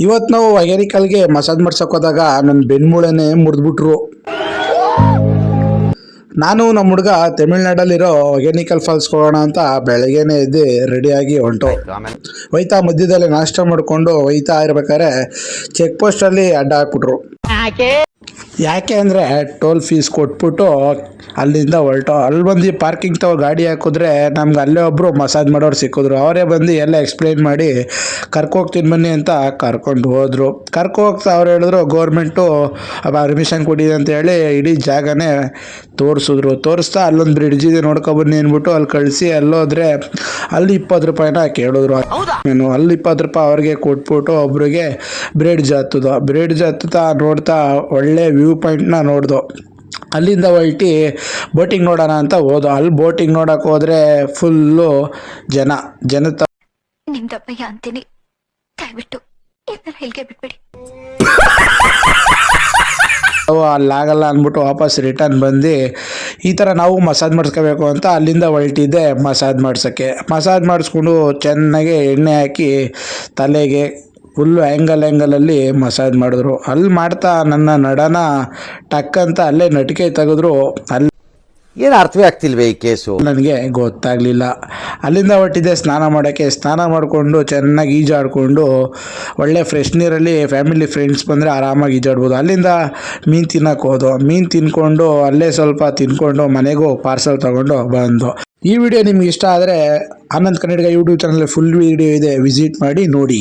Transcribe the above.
ಇವತ್ತು ನಾವು ವೈಜ್ಞಾನಿಕಲ್ಗೆ ಮಸಾಜ್ ಮಾಡ್ಸಕ್ ಹೋದಾಗ ನನ್ನ ಬೆನ್ಮೂಳೆನೆ ಮುರಿದ್ಬಿಟ್ರು. ನಾನು ನಮ್ಮ ಹುಡುಗ ತಮಿಳ್ನಾಡಲ್ಲಿರೋ ವೈಜ್ಞಾನಿಕಲ್ ಫಾಲ್ಸ್ ಹೋಗೋಣ ಅಂತ ಬೆಳಗ್ಗೆನೆ ಎದ್ದು ರೆಡಿಯಾಗಿ ಹೊಂಟು ಹೋಯ್ತಾ ಮಧ್ಯದಲ್ಲಿ ನಾಷ್ಟ ಮಾಡಿಕೊಂಡು ಹೋಯ್ತಾ ಇರ್ಬೇಕಾದ್ರೆ ಚೆಕ್ ಪೋಸ್ಟಲ್ಲಿ ಅಡ್ಡ ಹಾಕ್ಬಿಟ್ರು. ಯಾಕೆ ಅಂದರೆ ಟೋಲ್ ಫೀಸ್ ಕೊಟ್ಬಿಟ್ಟು ಅಲ್ಲಿಂದ ಹೊರಟು ಅಲ್ಲಿ ಬಂದು ಪಾರ್ಕಿಂಗ್ ತಗೋ ಗಾಡಿ ಹಾಕಿದ್ರೆ ನಮ್ಗೆ ಅಲ್ಲೇ ಒಬ್ಬರು ಮಸಾಜ್ ಮಾಡೋರು ಸಿಕ್ಕಿದ್ರು. ಅವರೇ ಬಂದು ಎಲ್ಲ ಎಕ್ಸ್ಪ್ಲೈನ್ ಮಾಡಿ ಕರ್ಕೋಗ್ತೀನಿ ಬನ್ನಿ ಅಂತ ಕರ್ಕೊಂಡು ಹೋದರು. ಹೋಗ್ತಾ ಅವ್ರು ಹೇಳಿದ್ರು ಗೌರ್ಮೆಂಟು ಪರ್ಮಿಷನ್ ಕೊಟ್ಟಿದೆ ಅಂತ ಹೇಳಿ ಇಡೀ ಜಾಗನೇ ತೋರಿಸ್ತಾ ಅಲ್ಲೊಂದು ಬ್ರಿಡ್ಜ್ ಇದೆ ನೋಡ್ಕೊಬನ್ನಿ ಅಂದ್ಬಿಟ್ಟು ಅಲ್ಲಿ ಕಳಿಸಿ ಅಲ್ಲೋದ್ರೆ ಅಲ್ಲಿ 20 ರೂಪಾಯಿನ ಕೇಳಿದ್ರು. ನಾನು ಅಲ್ಲಿ 20 ರೂಪಾಯಿ ಅವ್ರಿಗೆ ಕೊಟ್ಬಿಟ್ಟು ಒಬ್ರಿಗೆ ಬ್ರಿಡ್ಜ್ ಹತ್ತುತ್ತಾ ನೋಡ್ತಾ ಒಳ್ಳೆ ವ್ಯೂ ಪಾಯಿಂಟ್ನ ನೋಡ್ದು. ಅಲ್ಲಿಂದ ಹೊರಟಿ ಬೋಟಿಂಗ್ ನೋಡೋಣ ಅಂತ ಹೋದೋ. ಅಲ್ಲಿ ಬೋಟಿಂಗ್ ನೋಡೋಕೆ ಹೋದರೆ ಫುಲ್ಲು ಜನ ನಿಮ್ದಪ್ಪಯ್ಯ ಅಂತೀನಿ, ದಯವಿಟ್ಟು ಬಿಟ್ಬಿಡಿ. ಅಲ್ಲಾಗಲ್ಲ ಅಂದ್ಬಿಟ್ಟು ವಾಪಸ್ ರಿಟರ್ನ್ ಬಂದು ಈ ಥರ ನಾವು ಮಸಾಜ್ ಮಾಡಿಸ್ಕೋಬೇಕು ಅಂತ ಅಲ್ಲಿಂದ ಹೊರಟಿದ್ದೆ ಮಸಾಜ್ ಮಾಡಿಸ್ಕೊಂಡು ಚೆನ್ನಾಗಿ ಎಣ್ಣೆ ಹಾಕಿ ತಲೆಗೆ ಫುಲ್ಲು ಆ್ಯಂಗಲಲ್ಲಿ ಮಸಾಜ್ ಮಾಡಿದ್ರು. ಅಲ್ಲಿ ಮಾಡ್ತಾ ನನ್ನ ನಡನ ಟಕ್ ಅಂತ ಅಲ್ಲೇ ನಟಿಕೆ ತೆಗೆದ್ರು. ಅಲ್ಲಿ ಏನು ಅರ್ಥವೇ ಆಗ್ತಿಲ್ವೇ ಈ ಕೇಸು, ನನಗೆ ಗೊತ್ತಾಗಲಿಲ್ಲ. ಅಲ್ಲಿಂದ ಹೊರಟಿದ್ದೆ ಸ್ನಾನ ಮಾಡಿಕೊಂಡು ಚೆನ್ನಾಗಿ ಈಜಾಡಿಕೊಂಡು ಒಳ್ಳೆ ಫ್ರೆಶ್ ನೀರಲ್ಲಿ ಫ್ಯಾಮಿಲಿ ಫ್ರೆಂಡ್ಸ್ ಬಂದರೆ ಆರಾಮಾಗಿ ಈಜಾಡ್ಬೋದು. ಅಲ್ಲಿಂದ ಮೀನು ತಿನ್ನೋಕೆ ಹೋದೋ. ಮೀನು ತಿನ್ಕೊಂಡು ಅಲ್ಲೇ ಸ್ವಲ್ಪ ತಿನ್ಕೊಂಡು ಮನೆಗೂ ಪಾರ್ಸಲ್ ತೊಗೊಂಡು ಬಂದು. ಈ ವಿಡಿಯೋ ನಿಮ್ಗೆ ಇಷ್ಟ ಆದರೆ ಆನಂದ್ ಕನ್ನಡಿಗ ಯೂಟ್ಯೂಬ್ ಚಾನಲ್ ಫುಲ್ ವಿಡಿಯೋ ಇದೆ, ವಿಸಿಟ್ ಮಾಡಿ ನೋಡಿ.